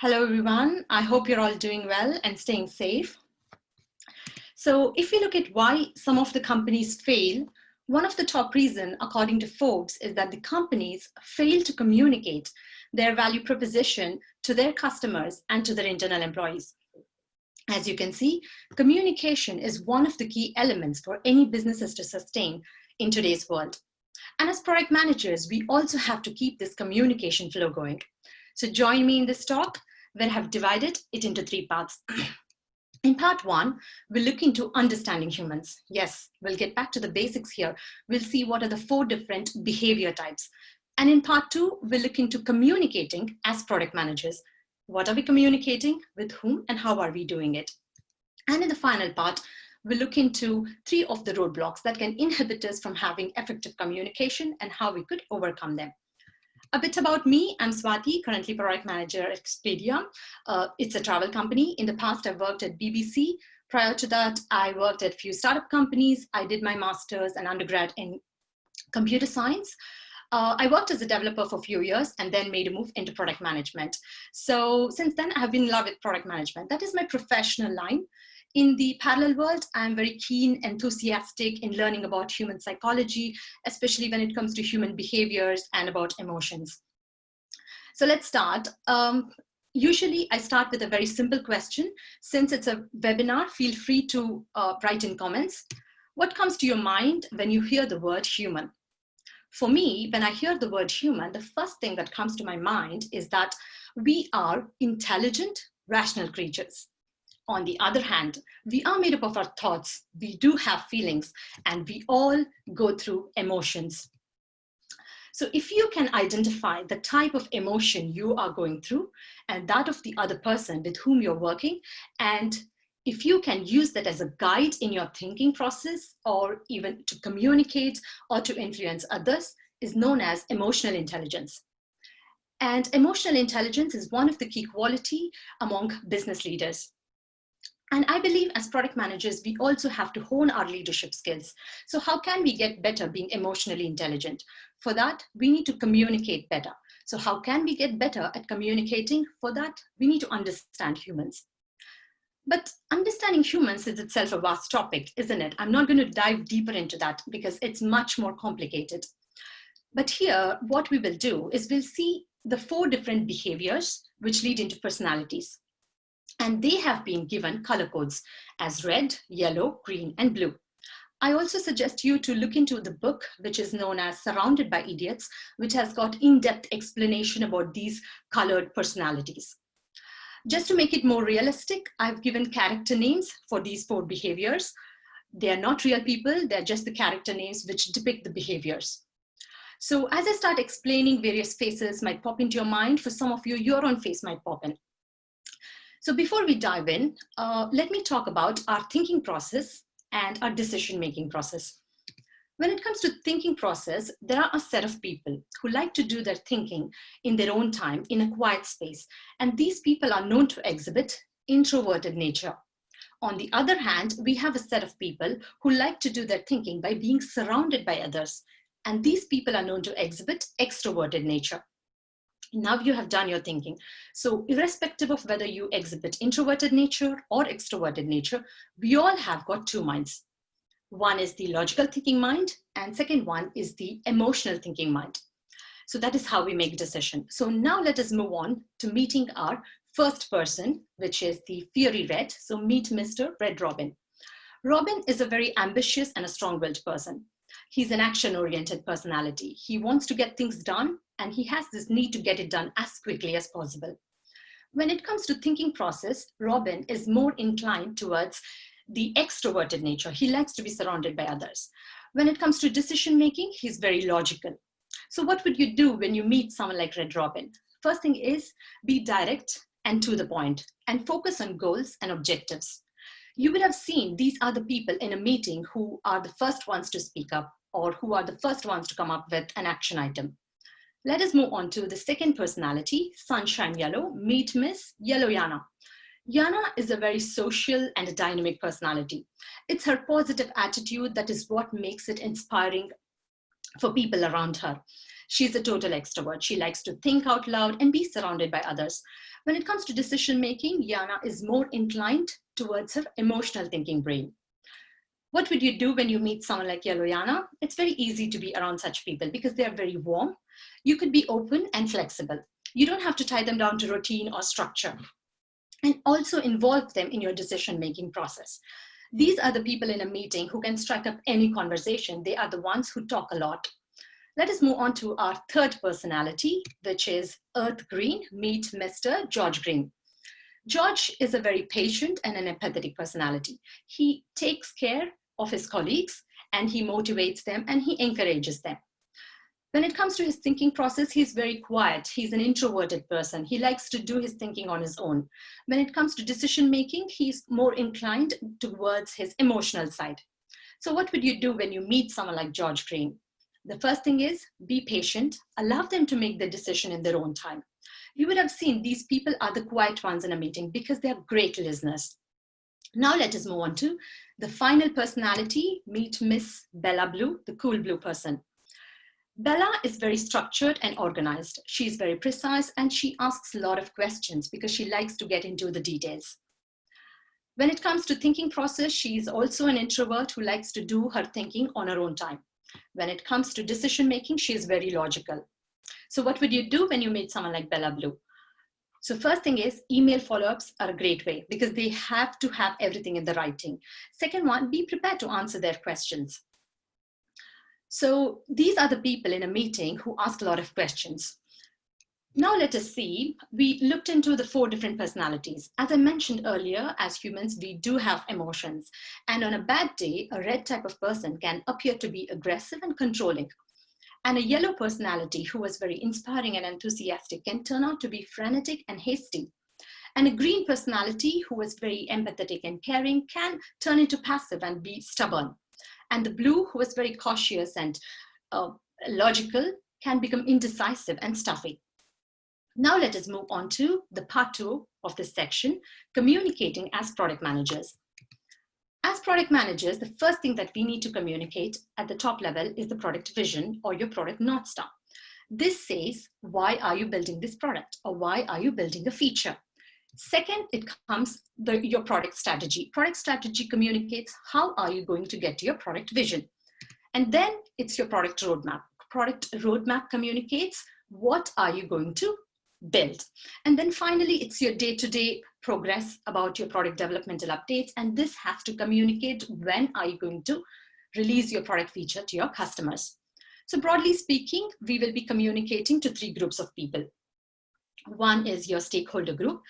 Hello, everyone. I hope you're all doing well and staying safe. So if we look at why some of the companies fail, one of the top reasons, according to Forbes, is that the companies fail to communicate their value proposition to their customers and to their internal employees. As you can see, communication is one of the key elements for any businesses to sustain in today's world. And as product managers, we also have to keep this communication flow going. So join me in this talk where I have divided it into three parts. In part one, we'll look into understanding humans. Yes, we'll get back to the basics here. We'll see what are the 4 different behavior types. And in part two, we'll look into communicating as product managers. What are we communicating, with whom, and how are we doing it? And in the final part, we'll look into 3 of the roadblocks that can inhibit us from having effective communication and how we could overcome them. A bit about me, I'm Swati, currently product manager at Expedia. It's a travel company. In the past, I've worked at BBC. Prior to that, I worked at a few startup companies. I did my master's and undergrad in computer science. I worked as a developer for a few years and then made a move into product management. So since then, I have been in love with product management. That is my professional line. In the parallel world, I'm very keen, enthusiastic in learning about human psychology, especially when it comes to human behaviors and about emotions. So let's start. Usually, I start with a very simple question. Since it's a webinar, feel free to write in comments. What comes to your mind when you hear the word human? For me, when I hear the word human, the first thing that comes to my mind is that we are intelligent, rational creatures. On the other hand, we are made up of our thoughts, we do have feelings, and we all go through emotions. So if you can identify the type of emotion you are going through and that of the other person with whom you're working, and if you can use that as a guide in your thinking process or even to communicate or to influence others, is known as emotional intelligence. And emotional intelligence is one of the key qualities among business leaders. And I believe as product managers, we also have to hone our leadership skills. So how can we get better being emotionally intelligent? For that, we need to communicate better. So how can we get better at communicating? For that, we need to understand humans. But understanding humans is itself a vast topic, isn't it? I'm not going to dive deeper into that because it's much more complicated. But here, what we will do is we'll see the 4 different behaviors which lead into personalities. And they have been given color codes as red, yellow, green, and blue. I also suggest you to look into the book, which is known as Surrounded by Idiots, which has got in-depth explanation about these colored personalities. Just to make it more realistic, I've given character names for these 4 behaviors. They are not real people, they're just the character names which depict the behaviors. So as I start explaining, various faces might pop into your mind. For some of you, your own face might pop in. So before we dive in, let me talk about our thinking process and our decision-making process. When it comes to thinking process, there are a set of people who like to do their thinking in their own time in a quiet space. And these people are known to exhibit introverted nature. On the other hand, we have a set of people who like to do their thinking by being surrounded by others. And these people are known to exhibit extroverted nature. Now you have done your thinking. So irrespective of whether you exhibit introverted nature or extroverted nature, we all have got 2 minds. One is the logical thinking mind, and second one is the emotional thinking mind. So that is how we make a decision. So now let us move on to meeting our first person, which is the fiery red. So meet Mr. Red Robin. Robin is a very ambitious and a strong-willed person. He's an action-oriented personality. He wants to get things done, and he has this need to get it done as quickly as possible. When it comes to thinking process, Robin is more inclined towards the extroverted nature. He likes to be surrounded by others. When it comes to decision-making, he's very logical. So what would you do when you meet someone like Red Robin? First thing is be direct and to the point and focus on goals and objectives. You would have seen these are the people in a meeting who are the first ones to speak up or who are the first ones to come up with an action item. Let us move on to the second personality, Sunshine Yellow, meet Miss Yellow Yana. Yana is a very social and a dynamic personality. It's her positive attitude that is what makes it inspiring for people around her. She's a total extrovert. She likes to think out loud and be surrounded by others. When it comes to decision making, Yana is more inclined towards her emotional thinking brain. What would you do when you meet someone like Yellow Yana? It's very easy to be around such people because they are very warm. You could be open and flexible. You don't have to tie them down to routine or structure. And also involve them in your decision-making process. These are the people in a meeting who can strike up any conversation. They are the ones who talk a lot. Let us move on to our third personality, which is Earth Green. Meet Mr. George Green. George is a very patient and an empathetic personality. He takes care of his colleagues and he motivates them and he encourages them. When it comes to his thinking process, he's very quiet. He's an introverted person. He likes to do his thinking on his own. When it comes to decision making, he's more inclined towards his emotional side. So what would you do when you meet someone like George Green? The first thing is be patient. Allow them to make the decision in their own time. You would have seen these people are the quiet ones in a meeting because they are great listeners. Now let us move on to the final personality. Meet Miss Bella Blue, the cool blue person. Bella is very structured and organized. She's very precise and she asks a lot of questions because she likes to get into the details. When it comes to thinking process, she's also an introvert who likes to do her thinking on her own time. When it comes to decision making, she is very logical. So what would you do when you meet someone like Bella Blue? So first thing is email follow-ups are a great way because they have to have everything in the writing. Second one, be prepared to answer their questions. So these are the people in a meeting who ask a lot of questions. Now let us see, we looked into the 4 different personalities. As I mentioned earlier, as humans, we do have emotions. And on a bad day, a red type of person can appear to be aggressive and controlling. And a yellow personality who was very inspiring and enthusiastic can turn out to be frenetic and hasty. And a green personality who was very empathetic and caring can turn into passive and be stubborn. And the blue, who is very cautious and logical, can become indecisive and stuffy. Now let us move on to the part 2 of this section, communicating as product managers. As product managers, the first thing that we need to communicate at the top level is the product vision or your product North Star. This says, why are you building this product or why are you building a feature? Second, it comes your product strategy. Product strategy communicates how are you going to get to your product vision. And then it's your product roadmap. Product roadmap communicates what are you going to build. And then finally, it's your day-to-day progress about your product developmental updates. And this has to communicate when are you going to release your product feature to your customers. So broadly speaking, we will be communicating to 3 groups of people. One is your stakeholder group.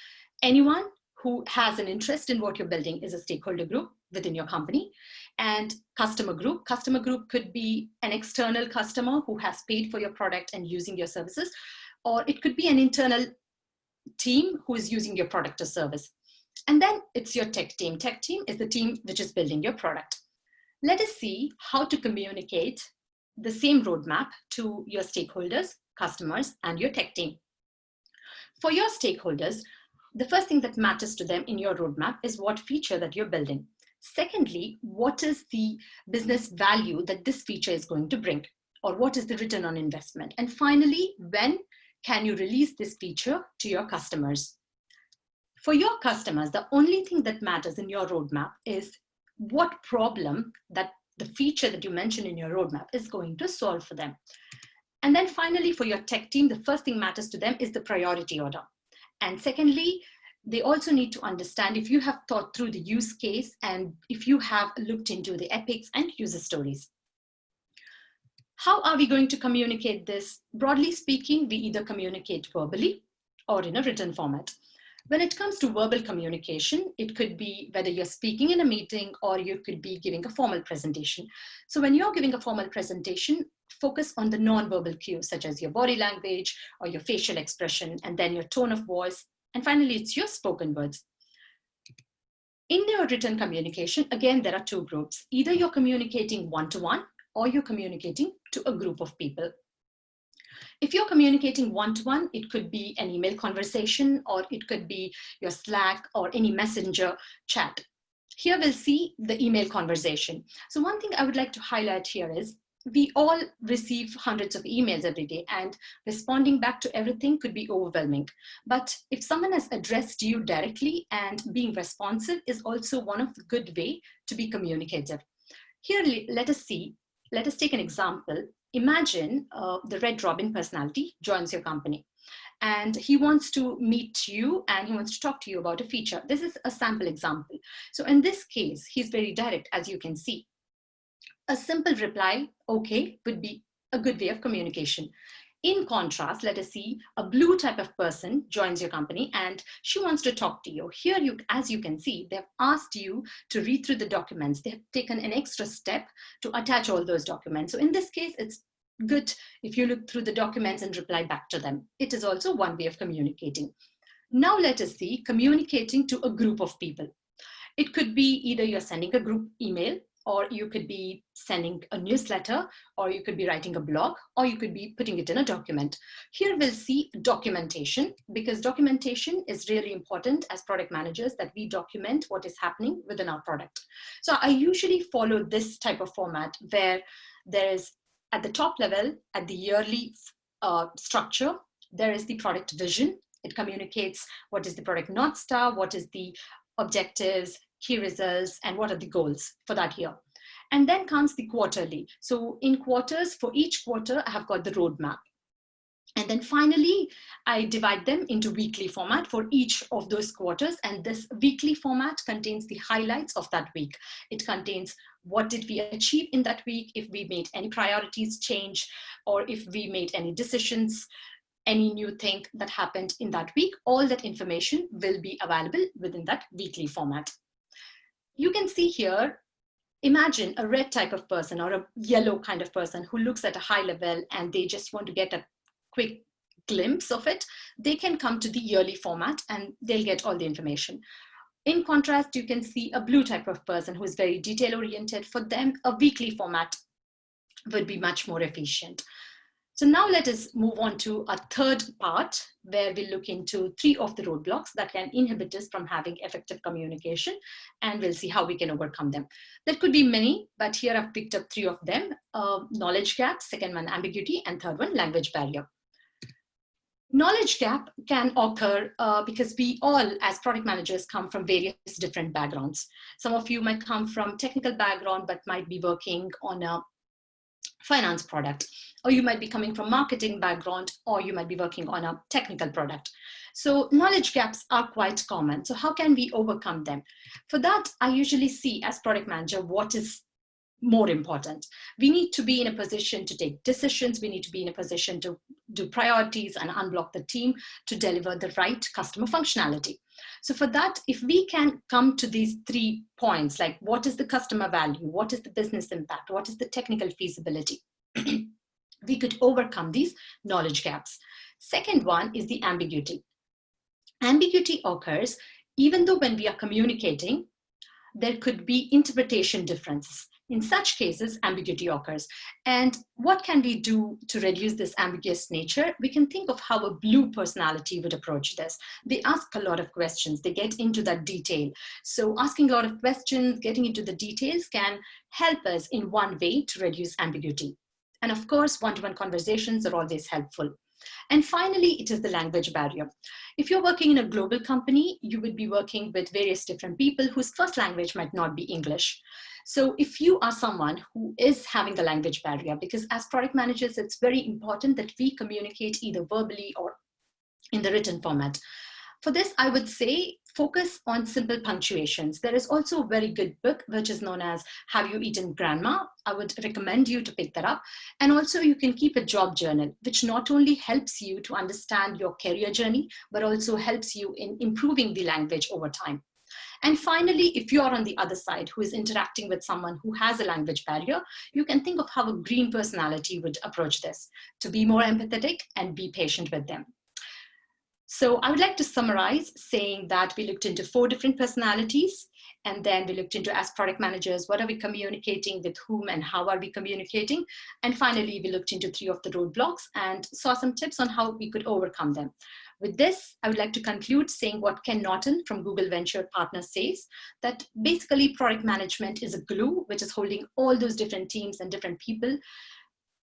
Anyone who has an interest in what you're building is a stakeholder group within your company. And customer group. Customer group could be an external customer who has paid for your product and using your services, or it could be an internal team who is using your product or service. And then it's your tech team. Tech team is the team which is building your product. Let us see how to communicate the same roadmap to your stakeholders, customers, and your tech team. For your stakeholders, the first thing that matters to them in your roadmap is what feature that you're building. Secondly, what is the business value that this feature is going to bring, or what is the return on investment? And finally, when can you release this feature to your customers? For your customers, the only thing that matters in your roadmap is what problem that the feature that you mentioned in your roadmap is going to solve for them. And then finally, for your tech team, the first thing matters to them is the priority order. And secondly, they also need to understand if you have thought through the use case and if you have looked into the epics and user stories. How are we going to communicate this? Broadly speaking, we either communicate verbally or in a written format. When it comes to verbal communication, it could be whether you're speaking in a meeting or you could be giving a formal presentation. So when you're giving a formal presentation, focus on the non-verbal cues such as your body language or your facial expression, and then your tone of voice. And finally, it's your spoken words. In your written communication, again, there are 2 groups. Either you're communicating one-to-one or you're communicating to a group of people. If you're communicating one-to-one, it could be an email conversation, or it could be your Slack or any messenger chat. Here we'll see the email conversation. So one thing I would like to highlight here is we all receive hundreds of emails every day, and responding back to everything could be overwhelming. But if someone has addressed you directly, and being responsive is also one of the good way to be communicative. Here, let us take an example. Imagine the Red Robin personality joins your company, and he wants to meet you and he wants to talk to you about a feature. This is a sample example. So in this case, he's very direct, as you can see. A simple reply, okay, would be a good way of communication. In contrast, let us see a blue type of person joins your company and she wants to talk to you. Here, as you can see, they've asked you to read through the documents. They have taken an extra step to attach all those documents. So in this case, it's good if you look through the documents and reply back to them. It is also one way of communicating. Now let us see communicating to a group of people. It could be either you're sending a group email, or you could be sending a newsletter, or you could be writing a blog, or you could be putting it in a document. Here we'll see documentation, because documentation is really important as product managers, that we document what is happening within our product. So I usually follow this type of format where there is, at the top level, at the yearly structure, there is the product vision. It communicates what is the product North Star, what is the objectives, key results, and what are the goals for that year. And then comes the quarterly. So in quarters, for each quarter, I have got the roadmap. And then finally, I divide them into weekly format for each of those quarters. And this weekly format contains the highlights of that week. It contains what did we achieve in that week, if we made any priorities change, or if we made any decisions, any new thing that happened in that week. All that information will be available within that weekly format. You can see here, imagine a red type of person or a yellow kind of person who looks at a high level and they just want to get a quick glimpse of it. They can come to the yearly format and they'll get all the information. In contrast, you can see a blue type of person who is very detail oriented. For them, a weekly format would be much more efficient. So now let us move on to a third part where we look into 3 of the roadblocks that can inhibit us from having effective communication, and we'll see how we can overcome them. There could be many, but here I've picked up 3 of them. Knowledge gap, second one ambiguity, and third one language barrier. Knowledge gap can occur because we all, as product managers, come from various different backgrounds. Some of you might come from technical background, but might be working on a finance product, or you might be coming from marketing background, or you might be working on a technical product. So knowledge gaps are quite common. So how can we overcome them? For that, I usually see as product manager what is more important. We need to be in a position to take decisions. We need to be in a position to do priorities and unblock the team to deliver the right customer functionality. So for that, if we can come to these 3 points, like what is the customer value, what is the business impact, what is the technical feasibility, we could overcome these knowledge gaps. Second one is the ambiguity. Ambiguity occurs even though when we are communicating, there could be interpretation differences. In such cases, ambiguity occurs. And what can we do to reduce this ambiguous nature? We can think of how a blue personality would approach this. They ask a lot of questions. They get into that detail. So asking a lot of questions, getting into the details can help us in one way to reduce ambiguity. And of course, one-to-one conversations are always helpful. And finally, it is the language barrier. If you're working in a global company, you would be working with various different people whose first language might not be English. So if you are someone who is having a language barrier, because as product managers, it's very important that we communicate either verbally or in the written format. For this, I would say focus on simple punctuations. There is also a very good book, which is known as Have You Eaten Grandma? I would recommend you to pick that up. And also you can keep a job journal, which not only helps you to understand your career journey, but also helps you in improving the language over time. And finally, if you're on the other side who is interacting with someone who has a language barrier, you can think of how a green personality would approach this, to be more empathetic and be patient with them. So I would like to summarize saying that we looked into 4 different personalities, and then we looked into, as product managers, what are we communicating, with whom, and how are we communicating? And finally, we looked into 3 of the roadblocks and saw some tips on how we could overcome them. With this, I would like to conclude saying what Ken Norton from Google Venture Partners says, that basically product management is a glue which is holding all those different teams and different people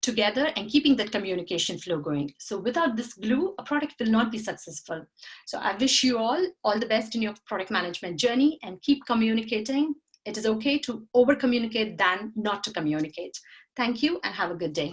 together and keeping that communication flow going. So without this glue, a product will not be successful. So I wish you all the best in your product management journey, and keep communicating. It is okay to over communicate than not to communicate. Thank you and have a good day.